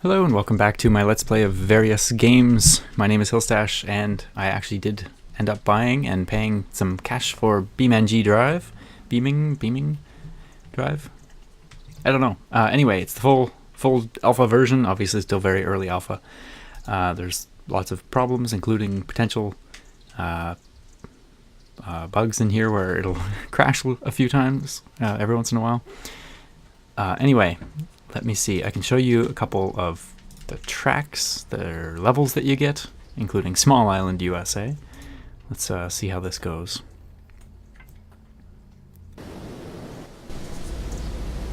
Hello and welcome back to my Let's Play of various games. My name is Hillstash and I actually did end up buying and paying some cash for BeamNG Drive. Beaming Drive? I don't know. Anyway, it's the full alpha version, obviously still very early alpha. There's lots of problems, including potential bugs in here where it'll crash a few times every once in a while. Anyway, let me see. I can show you a couple of the tracks, the levels that you get, including Small Island, USA. Let's see how this goes.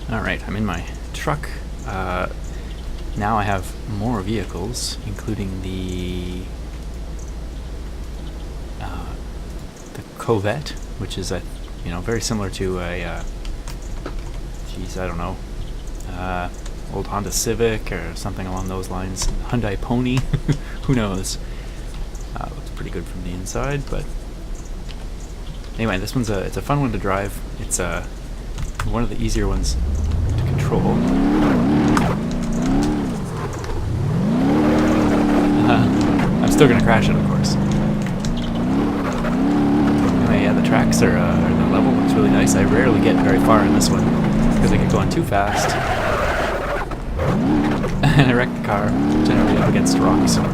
Alright, I'm in my truck. Now I have more vehicles, including the Covette, which is very similar to a geez, I don't know, old Honda Civic or something along those lines. Hyundai Pony, who knows? Looks pretty good from the inside, but anyway, this one's it's a fun one to drive. It's one of the easier ones to control. I'm still gonna crash it, of course. Anyway, yeah, the tracks are the level looks really nice. I rarely get very far in this one because I get going too fast. And I wrecked the car, generally up against rocks or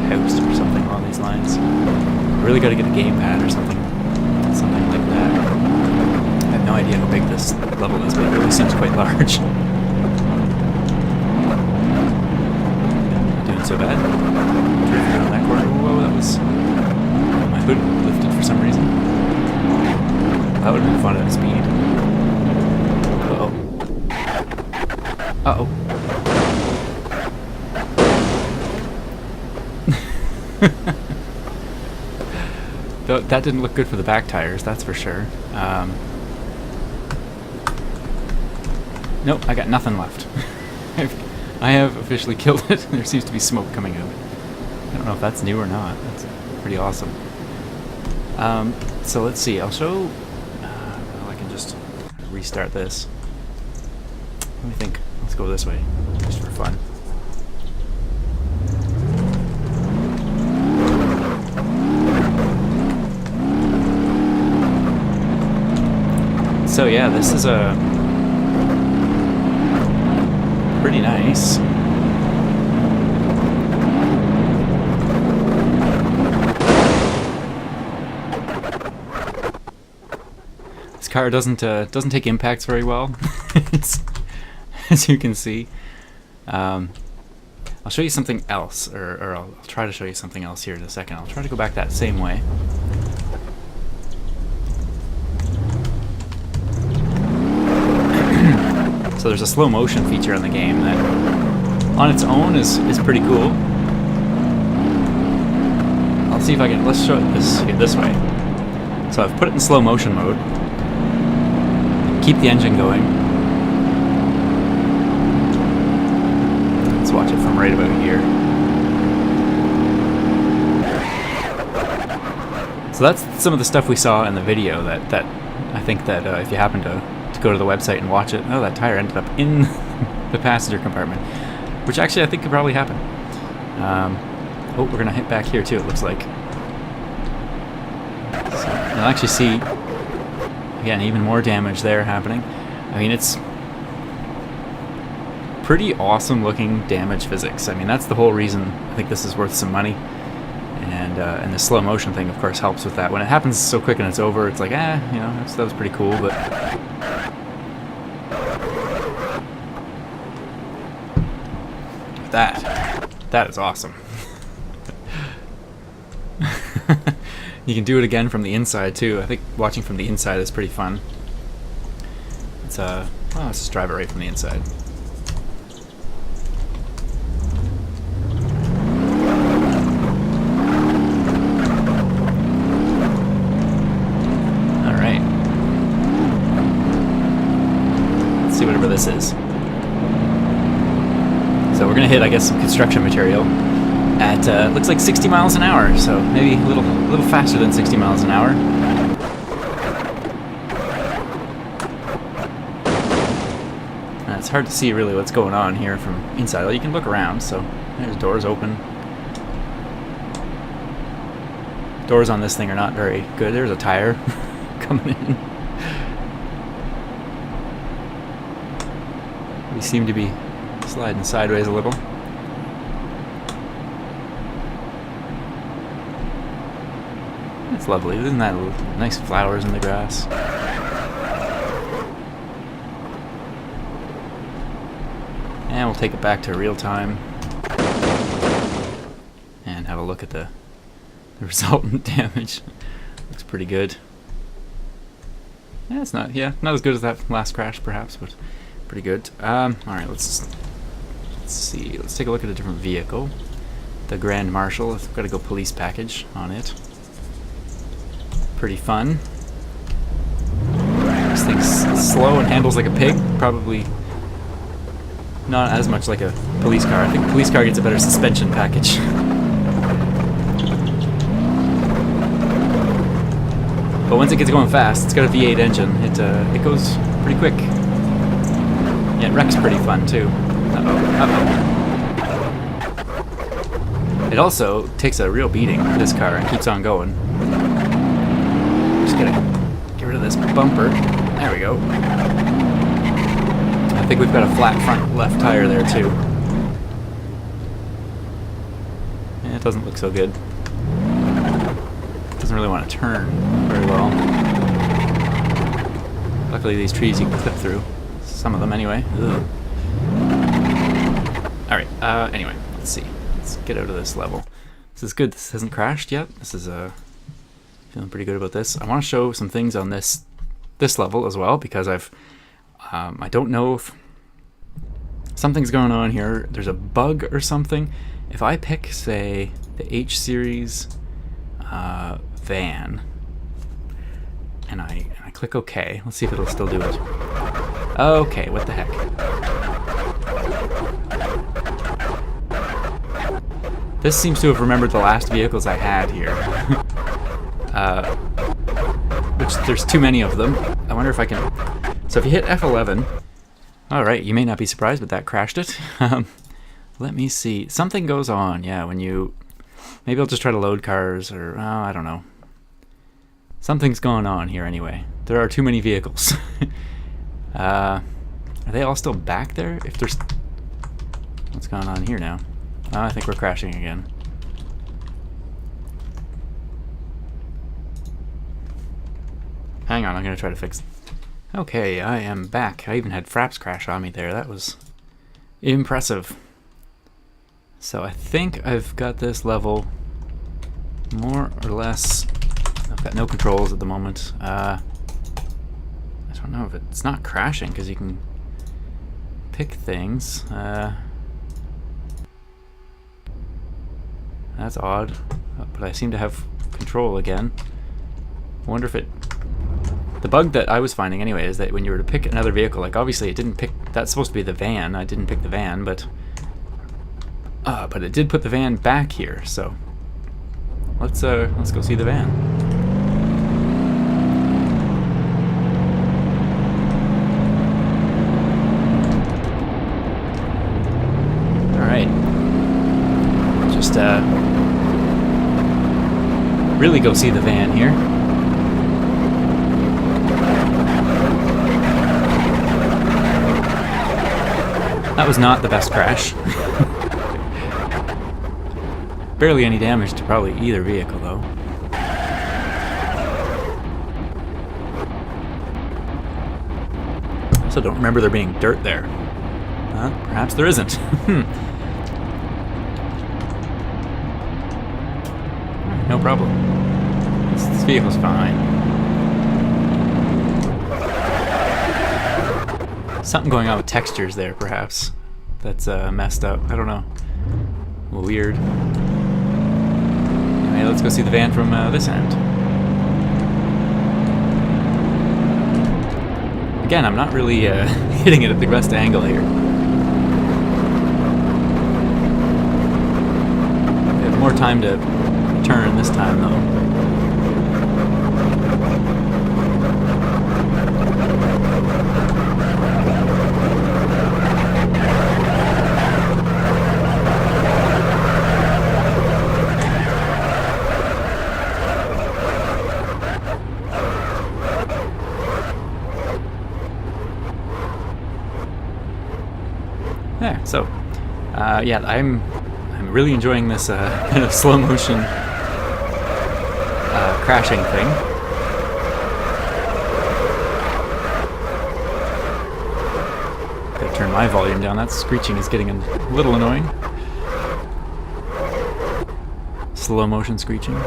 house or something along these lines. Really got to get a gamepad or something like that. I have no idea how big this level is, but it really seems quite large. Not doing so bad. Driving around that corner. Whoa, that was... my hood lifted for some reason. That would have been fun at speed. Uh-oh. Uh-oh. That didn't look good for the back tires, that's for sure. Nope, I got nothing left. I have officially killed it. There seems to be smoke coming out. I don't know if that's new or not. That's pretty awesome. So let's see, I'll show... well, I can just restart this. Let me think. Let's go this way, just for fun. So yeah, this is a pretty nice. This car doesn't take impacts very well, as you can see. I'll show you something else, or I'll try to show you something else here in a second. I'll try to go back that same way. So there's a slow motion feature in the game that on its own is pretty cool. I'll see if I can, let's show it this way. So I've put it in slow motion mode. Keep the engine going. Let's watch it from right about here. So that's some of the stuff we saw in the video that I think that if you happen to go to the website and watch it. Oh, that tire ended up in the passenger compartment, which actually I think could probably happen. Oh, we're gonna hit back here too, it looks like. So you'll actually see, again, even more damage there happening. I mean, it's pretty awesome looking damage physics. I mean, that's the whole reason I think this is worth some money. And the slow motion thing, of course, helps with that. When it happens so quick and it's over, it's like, that was pretty cool, but... That is awesome. You can do it again from the inside too. I think watching from the inside is pretty fun. It's well, let's just drive it right from the inside. All right. Let's see whatever this is. So we're gonna hit, I guess, some construction material at looks like 60 miles an hour. So maybe a little faster than 60 miles an hour. hard to see really what's going on here from inside. Well, you can look around, so there's doors open. Doors on this thing are not very good. There's a tire coming in. We seem to be sliding sideways a little. It's lovely. Isn't that nice flowers in the grass? And we'll take it back to real time and have a look at the resultant damage. Looks pretty good. Yeah, it's not as good as that last crash perhaps, but pretty good. Alright, let's see. Let's take a look at a different vehicle. The Grand Marshal. I've got to go police package on it. Pretty fun. This thing's slow and handles like a pig. Probably not as much like a police car. I think a police car gets a better suspension package. But once it gets going fast, it's got a V8 engine. It goes pretty quick. Yeah, it wrecks pretty fun too. It also takes a real beating, this car, and keeps on going. Just gotta get rid of this bumper. There we go. I think we've got a flat front left tire there too. Yeah, it doesn't look so good. Doesn't really want to turn very well. Luckily these trees you can clip through. Some of them anyway. Alright, anyway, let's see. Let's get out of this level. This is good. This hasn't crashed yet. This is feeling pretty good about this. I want to show some things on this level as well, because I don't know if something's going on here. There's a bug or something. If I pick, say, the H series van, and I click OK, let's see if it'll still do it. Okay, what the heck? This seems to have remembered the last vehicles I had here. Which there's too many of them. I wonder if I can... So if you hit F11... Alright, you may not be surprised, but that crashed it. Let me see. Something goes on, yeah, when you... Maybe I'll just try to load cars, or... I don't know. Something's going on here anyway. There are too many vehicles. Are they all still back there? If there's... What's going on here now? Oh, I think we're crashing again. Hang on, I'm gonna try to fix... Okay, I am back. I even had Fraps crash on me there. That was impressive. So I think I've got this level more or less... I've got no controls at the moment. I don't know if it's not crashing, because you can pick things. That's odd, but I seem to have control again. I wonder if it... The bug that I was finding anyway is that when you were to pick another vehicle, like obviously it didn't pick... That's supposed to be the van. I didn't pick the van, but it did put the van back here. So let's go see the van. All right. Just really go see the van here. That was not the best crash. Barely any damage to probably either vehicle, though. I also don't remember there being dirt there. Perhaps there isn't. No problem. This vehicle's fine. Something going on with textures there, perhaps. That's messed up. I don't know. A little weird. Anyway, let's go see the van from this end. Again, I'm not really hitting it at the best angle here. We have more time to turn this time, though. There. So, yeah, I'm really enjoying this kind of slow motion crashing thing. Gotta turn my volume down. That screeching is getting a little annoying. Slow motion screeching.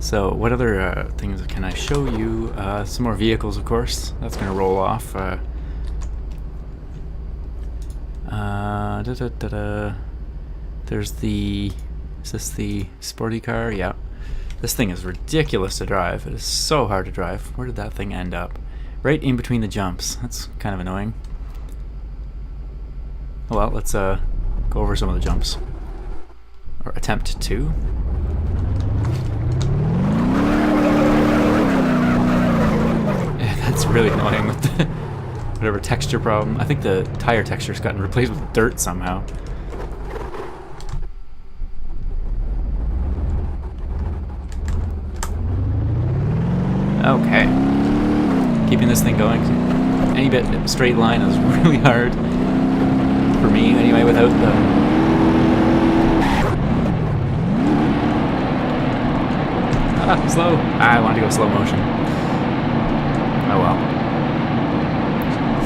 So what other things can I show you? Some more vehicles, of course. That's going to roll off. There's the... Is this the sporty car? Yeah. This thing is ridiculous to drive. It is so hard to drive. Where did that thing end up? Right in between the jumps. That's kind of annoying. Well, let's go over some of the jumps. Or attempt to. That's really annoying with the whatever texture problem. I think the tire texture's gotten replaced with dirt somehow. Okay. Keeping this thing going. Any bit straight line is really hard. For me, anyway, without the... slow. I wanted to go slow motion. Oh well.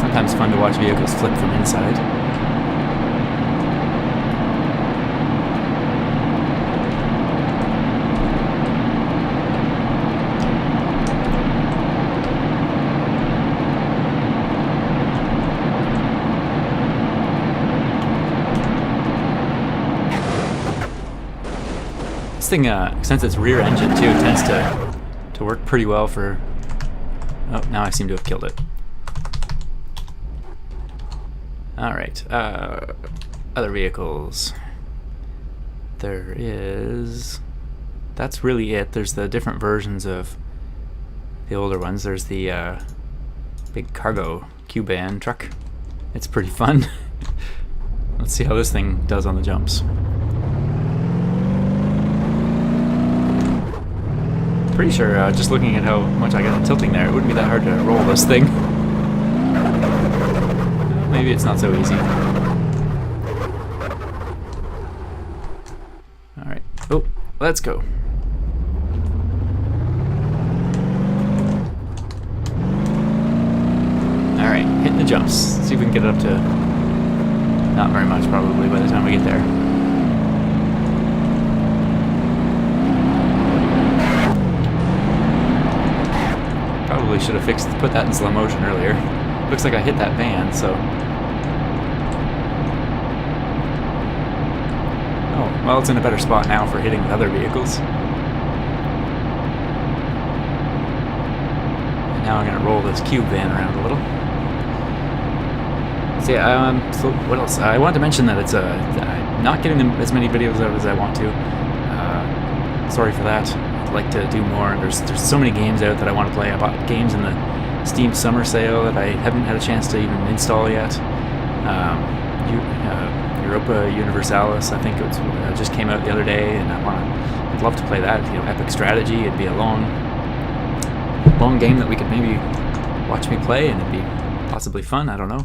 Sometimes fun to watch vehicles flip from inside. This thing, since it's rear engine too, tends to work pretty well for... Oh, now I seem to have killed it. Alright, other vehicles. There is... That's really it. There's the different versions of the older ones. There's the big cargo Q-Ban truck. It's pretty fun. Let's see how this thing does on the jumps. Pretty sure, just looking at how much I got tilting there, it wouldn't be that hard to roll this thing. Maybe it's not so easy. Alright. Oh, let's go. Alright, hitting the jumps. See if we can get it up to... Not very much, probably, by the time we get there. Probably should have put that in slow motion earlier. Looks like I hit that van, so... Oh, well, it's in a better spot now for hitting with other vehicles. And now I'm going to roll this cube van around a little. So yeah, so what else? I wanted to mention that it's I'm not getting as many videos out as I want to. Sorry for that. Like to do more. There's so many games out that I want to play. I bought games in the Steam Summer Sale that I haven't had a chance to even install yet. Europa Universalis, I think it just came out the other day, and I'd love to play that. You know, Epic Strategy. It'd be a long game that we could maybe watch me play, and it'd be possibly fun. I don't know.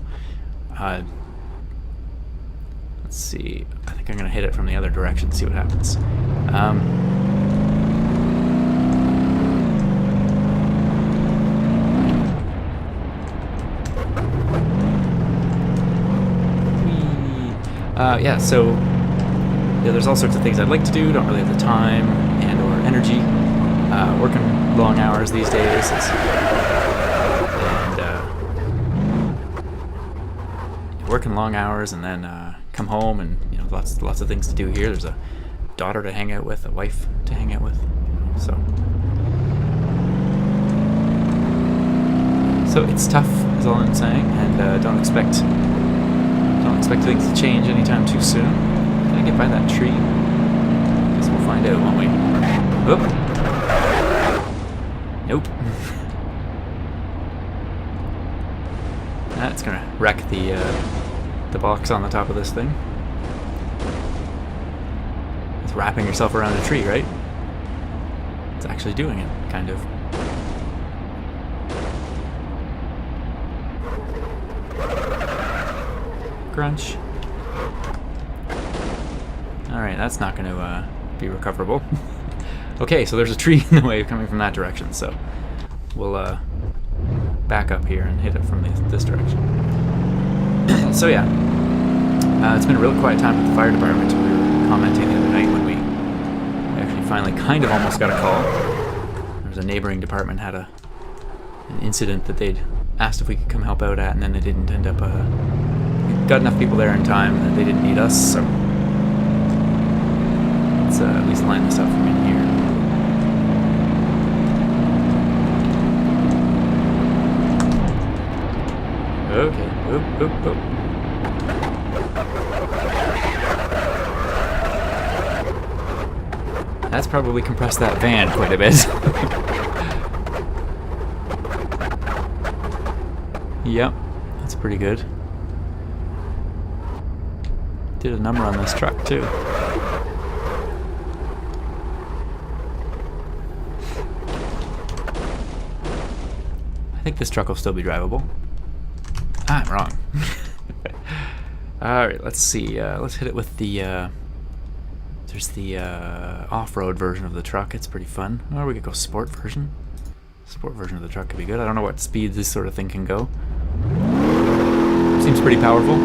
Let's see. I think I'm gonna hit it from the other direction. See what happens. Yeah, so yeah, there's all sorts of things I'd like to do, don't really have the time and or energy. Working long hours these days, working long hours, and then come home, and you know, lots of things to do here. There's a daughter to hang out with, a wife to hang out with, so it's tough, is all I'm saying, and don't expect things to change anytime too soon. Can I get by that tree? Guess we'll find out, won't we? Oop. Nope. That's gonna wreck the box on the top of this thing. It's wrapping yourself around a tree, right? It's actually doing it, kind of. crunch. Alright, that's not going to be recoverable. Okay, so there's a tree in the way coming from that direction, so we'll back up here and hit it from this direction. So yeah, it's been a real quiet time at the fire department. We were commenting the other night when we actually finally kind of almost got a call. There was a neighboring department had an incident that they'd asked if we could come help out at, and then they didn't end up, got enough people there in time that they didn't need us, so let's at least line this up from in here. Okay, oop, oop, oop. That's probably compressed that van quite a bit. Yep, that's pretty good. Did a number on this truck too. I think this truck will still be drivable. Ah, I'm wrong. Alright, let's see. Let's hit it with the... there's the off-road version of the truck. It's pretty fun. Or we could go sport version. Sport version of the truck could be good. I don't know what speed this sort of thing can go. Seems pretty powerful.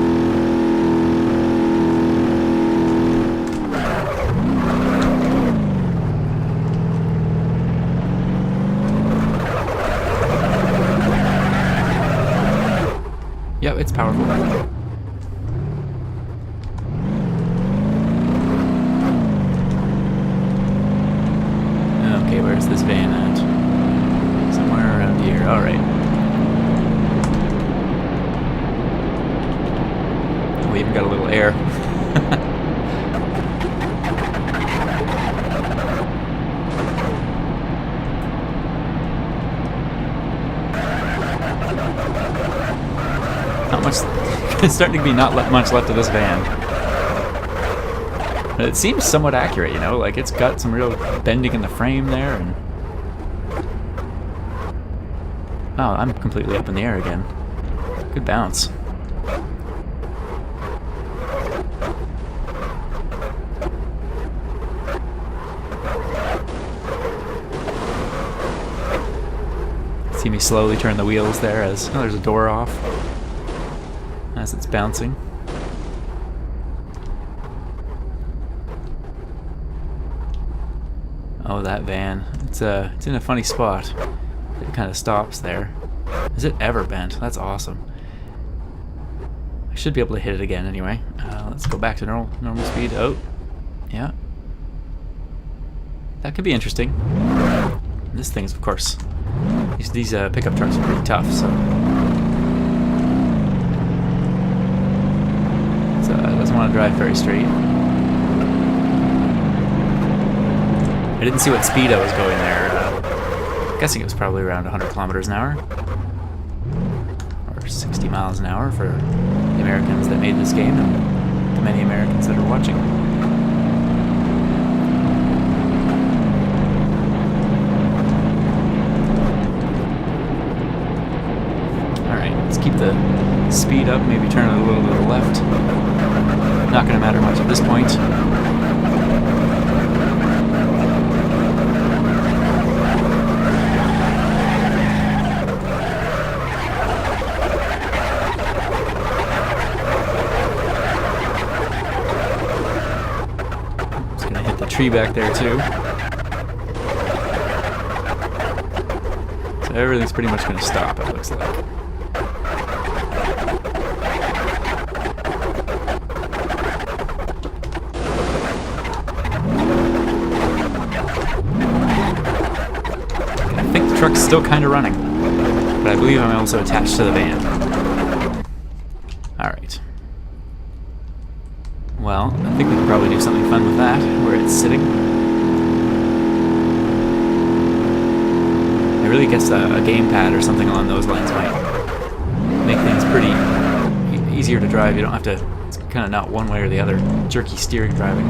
Yep, it's powerful. Okay, where's this van at? Somewhere around here. Alright. We even got a little air. Not much. It's starting to be not much left of this van. But it seems somewhat accurate, you know, like it's got some real bending in the frame there, and oh, I'm completely up in the air again. Good bounce. See me slowly turn the wheels there as there's a door off as it's bouncing. Oh, that van. It's in a funny spot. It kind of stops there. Is it ever bent? That's awesome. I should be able to hit it again anyway. Let's go back to normal speed. Oh, yeah. That could be interesting. This thing's, of course, these pickup trucks are pretty tough, so it doesn't want to drive very straight. I didn't see what speed I was going there. Guessing it was probably around 100 kilometers an hour. Or 60 miles an hour for the Americans that made this game and the many Americans that are watching. Alright, let's keep the speed up, maybe turn it a little to the left. Not going to matter much at this point. Tree back there too. So everything's pretty much going to stop, it looks like. I think the truck's still kind of running, but I believe I'm also attached to the van. Alright. Well, I think we could probably do something fun with that, where it's sitting. I really guess a gamepad or something along those lines might make things pretty easier to drive. You don't have to, it's kind of not one way or the other, jerky steering driving.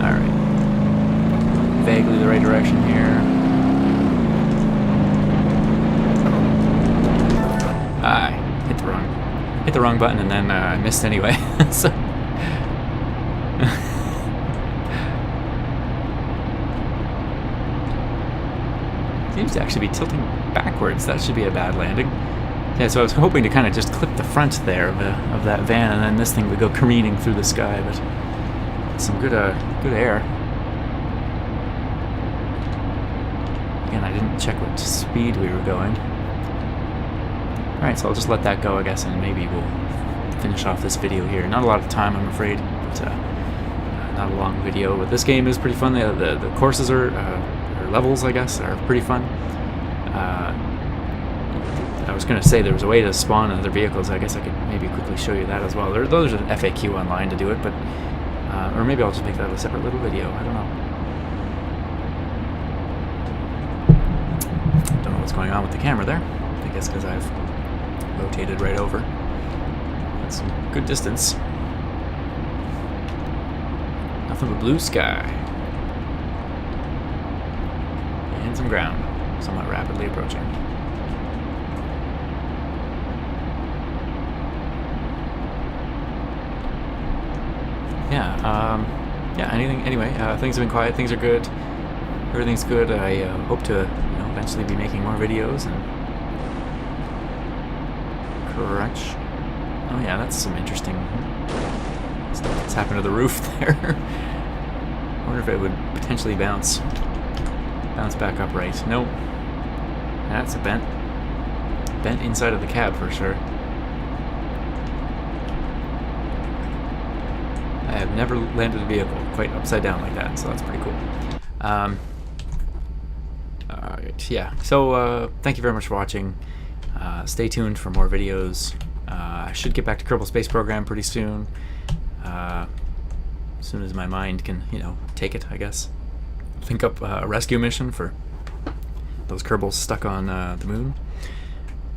Alright. Vaguely the right direction here. I hit the wrong hit the wrong button and then I missed anyway. So seems to actually be tilting backwards. That should be a bad landing. Yeah, so I was hoping to kind of just clip the front there of that van, and then this thing would go careening through the sky, but some good air. Again, I didn't check what speed we were going. Alright, so I'll just let that go, I guess, and maybe we'll finish off this video here. Not a lot of time, I'm afraid, but not a long video. But this game is pretty fun. The courses or levels, I guess, are pretty fun. I was going to say there was a way to spawn other vehicles. I guess I could maybe quickly show you that as well. There's an FAQ online to do it, but or maybe I'll just make that a separate little video. I don't know. Don't know what's going on with the camera there. I guess because I've rotated right over. That's some good distance. Nothing but blue sky. And some ground. Somewhat rapidly approaching. Yeah, anyway, things have been quiet, things are good, everything's good. I hope to eventually be making more videos and correct. Oh yeah, that's some interesting stuff that's happened to the roof there. I wonder if it would potentially bounce back upright. Nope. That's a bent inside of the cab for sure. I have never landed a vehicle quite upside down like that, so that's pretty cool. Yeah, so thank you very much for watching. Stay tuned for more videos. I should get back to Kerbal Space Program pretty soon. As soon as my mind can, take it, I guess. Think up a rescue mission for those Kerbals stuck on the moon.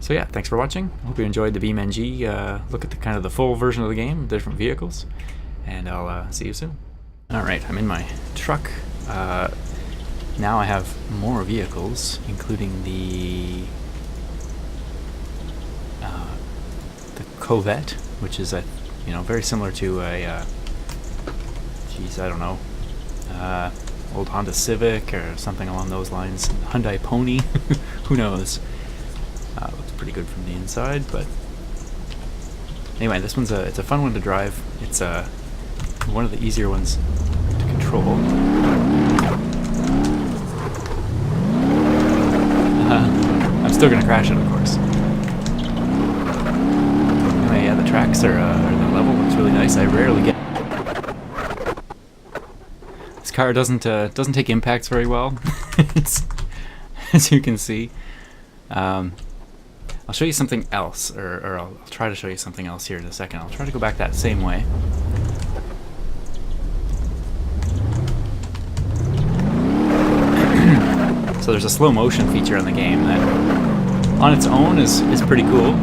So yeah, thanks for watching. Hope you enjoyed the BeamNG. Look at the kind of the full version of the game, different vehicles. And I'll see you soon. Alright, I'm in my truck. Now I have more vehicles, including the Covette, which is very similar to a I don't know, old Honda Civic or something along those lines. Hyundai Pony, who knows? Looks pretty good from the inside, but anyway, this one's it's a fun one to drive. It's one of the easier ones to control. I'm still gonna crash it, of course. Anyway, yeah, the tracks are the level looks really nice. I rarely get. This car doesn't take impacts very well, as you can see. I'll show you something else, or I'll try to show you something else here in a second. I'll try to go back that same way. So there's a slow motion feature in the game that on its own is pretty cool.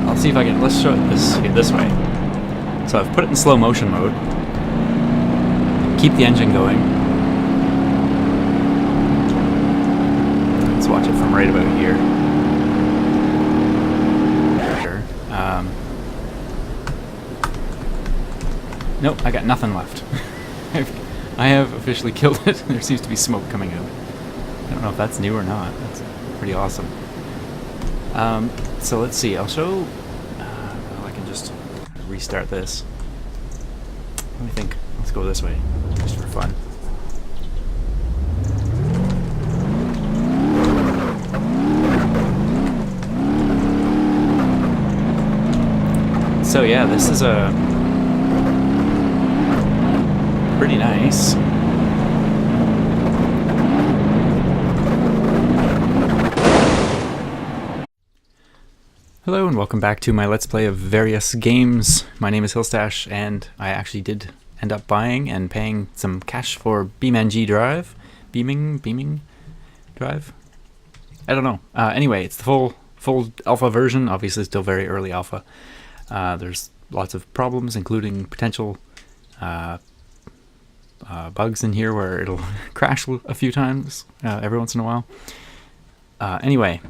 I'll see if I can, let's show it this way. So I've put it in slow motion mode. Keep the engine going. Let's watch it from right about here. Nope, I got nothing left. I have officially killed it. There seems to be smoke coming out. I don't know if that's new or not. That's pretty awesome. So let's see. I'll show. Well, I can just restart this. Let me think. Let's go this way, just for fun. So yeah, this is a pretty nice. Hello and welcome back to my Let's Play of various games. My name is Hillstash, and I actually did end up buying and paying some cash for BeamNG Drive. BeamNG Drive? I don't know. Anyway, it's the full alpha version. Obviously still very early alpha. There's lots of problems, including potential bugs in here where it'll crash a few times every once in a while. Anyway,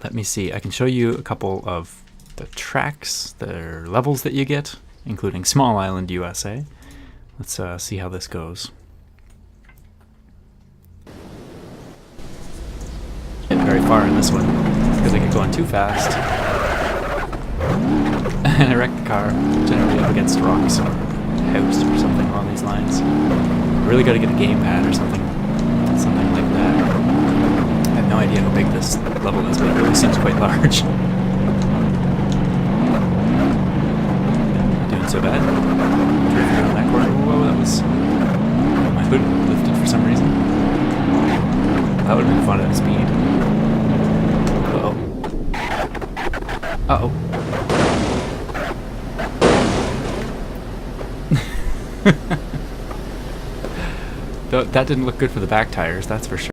let me see. I can show you a couple of the tracks, the levels that you get, including Small Island, USA. Let's see how this goes. Get very far in this one because I get going too fast. And I wrecked the car, generally up against rocks or a house or something along these lines. Really got to get a gamepad or something like that. I have no idea how big this level is, but it really seems quite large. Not doing so bad. Drifting around that corner. Whoa, that was... my hood lifted for some reason. That would have been fun at speed. Uh-oh. Uh-oh. That didn't look good for the back tires, that's for sure.